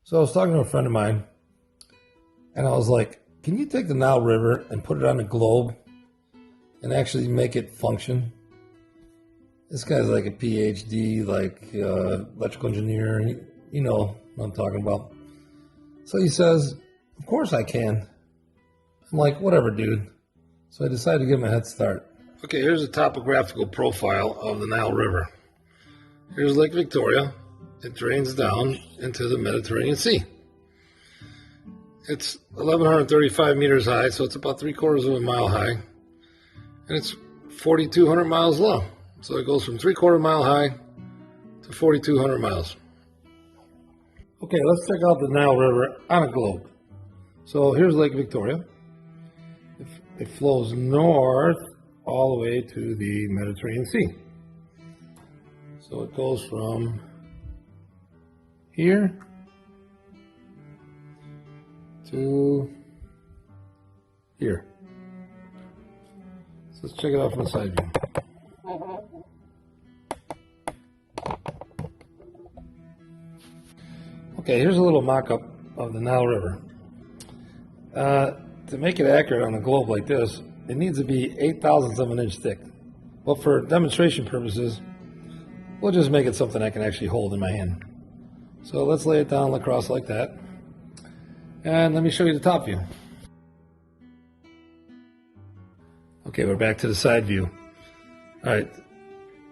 So I was talking to a friend of mine, and I was like, can you take the Nile River and put it on a globe and actually make it function? This guy's like a PhD, electrical engineer. You know what I'm talking about. So he says, of course I can. I'm like, whatever, dude. So I decided to give him a head start. Okay, here's a topographical profile of the Nile River. Here's Lake Victoria. It drains down into the Mediterranean Sea. It's 1,135 meters high, so it's about 3/4 of a mile high. And it's 4,200 miles long. So it goes from 3/4 mile high to 4,200 miles. Okay, let's check out the Nile River on a globe. So here's Lake Victoria. It flows north all the way to the Mediterranean Sea. So it goes from here to here. So let's check it out from the side view. Okay, here's a little mock-up of the Nile River. To make it accurate on a globe like this, it needs to be 0.08 of an inch thick. But for demonstration purposes, we'll just make it something I can actually hold in my hand. So let's lay it down across like that. And let me show you the top view. Okay, we're back to the side view. All right,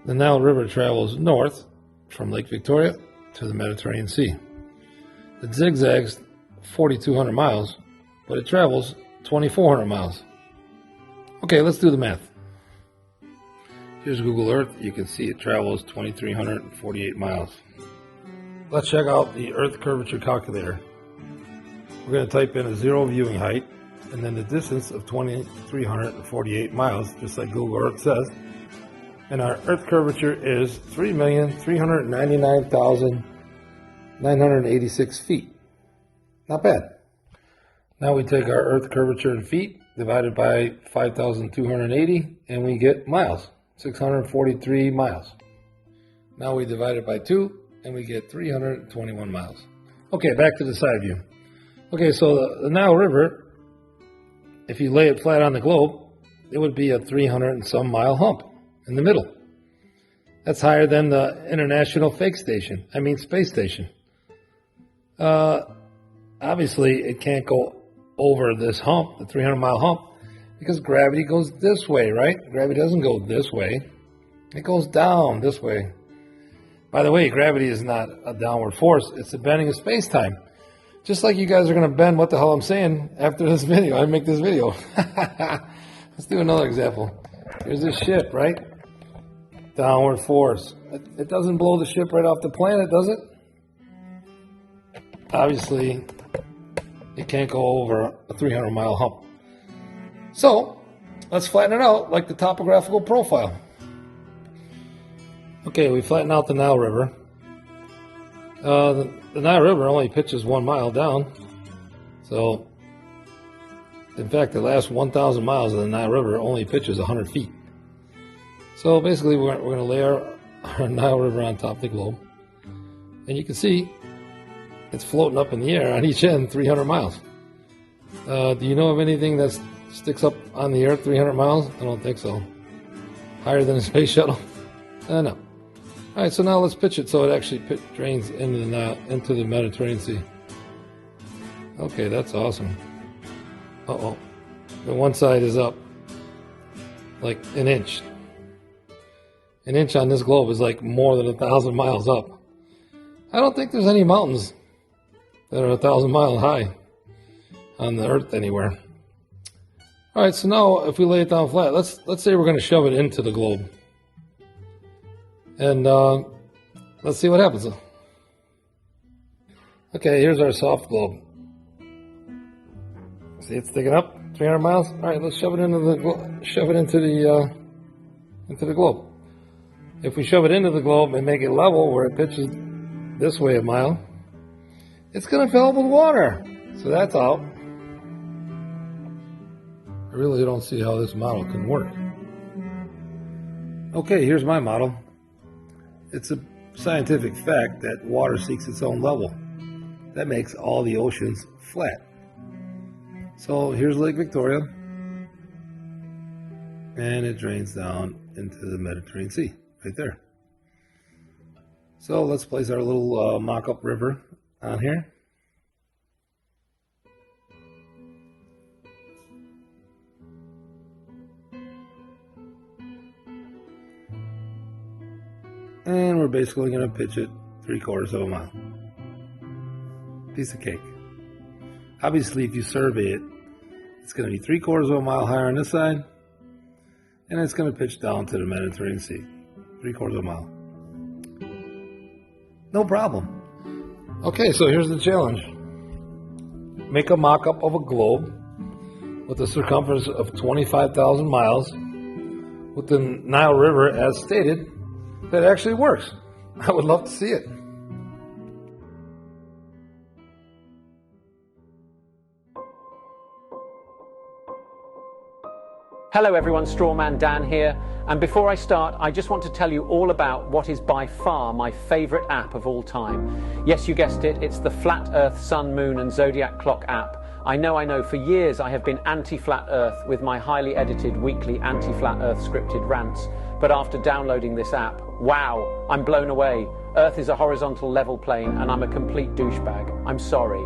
the Nile River travels north from Lake Victoria to the Mediterranean Sea. It zigzags 4,200 miles, but it travels 2,400 miles. Okay, let's do the math. Here's Google Earth. You can see it travels 2,348 miles. Let's check out the Earth curvature calculator. We're going to type in a 0 viewing height and then the distance of 2,348 miles, just like Google Earth says. And our Earth curvature is 3,399,986 feet. Not bad. Now we take our Earth curvature in feet, divided by 5,280, and we get miles, 643 miles. Now we divide it by 2, and we get 321 miles. Okay, back to the side view. Okay, so the Nile River, if you lay it flat on the globe, it would be a 300 and some mile hump in the middle. That's higher than the International Space Station. Obviously, it can't go over this hump, the 300-mile hump, because gravity goes this way, right? Gravity doesn't go this way. It goes down this way. By the way, gravity is not a downward force. It's the bending of space-time. Just like you guys are going to bend what the hell I'm saying after this video. I make this video. Let's do another example. Here's this ship, right? Downward force. It doesn't blow the ship right off the planet, does it? Obviously, it can't go over a 300-mile hump. So, let's flatten it out like the topographical profile. Okay, we flatten out the Nile River. The Nile River only pitches 1 mile down. So, in fact, the last 1,000 miles of the Nile River only pitches 100 feet. So basically, we're going to lay our Nile River on top of the globe. And you can see it's floating up in the air on each end 300 miles. Do you know of anything that sticks up on the earth 300 miles? I don't think so. Higher than a space shuttle? No. All right, so now let's pitch it so it actually drains into the Mediterranean Sea. Okay, that's awesome. Uh-oh. The one side is up like an inch. An inch on this globe is like more than 1,000 miles up. I don't think there's any mountains that are 1,000 miles high on the earth anywhere. All right, so now if we lay it down flat, let's say we're going to shove it into the globe. And let's see what happens. Okay, here's our soft globe. See, it's sticking up 300 miles. All right, let's shove it into the globe. If we shove it into the globe and make it level where it pitches this way a mile, it's going to fill up with water. So that's out. I really don't see how this model can work. Okay, here's my model. It's a scientific fact that water seeks its own level. that makes all the oceans flat. So here's Lake Victoria, and it drains down into the Mediterranean Sea right there. So let's place our little mock-up river on here. And we're basically going to pitch it 3/4 of a mile. Piece of cake. Obviously, if you survey it, it's going to be 3/4 of a mile higher on this side, and it's going to pitch down to the Mediterranean Sea. 3/4 of a mile. No problem. Okay, so here's the challenge. Make a mock-up of a globe with a circumference of 25,000 miles with the Nile River as stated. That actually works. I would love to see it. Hello everyone, Strawman Dan here, and before I start I just want to tell you all about what is by far my favourite app of all time. Yes, you guessed it, it's the Flat Earth Sun, Moon and Zodiac Clock app. I know, for years I have been anti-Flat Earth with my highly edited weekly anti-Flat Earth scripted rants, but after downloading this app, wow, I'm blown away. Earth is a horizontal level plane and I'm a complete douchebag. I'm sorry.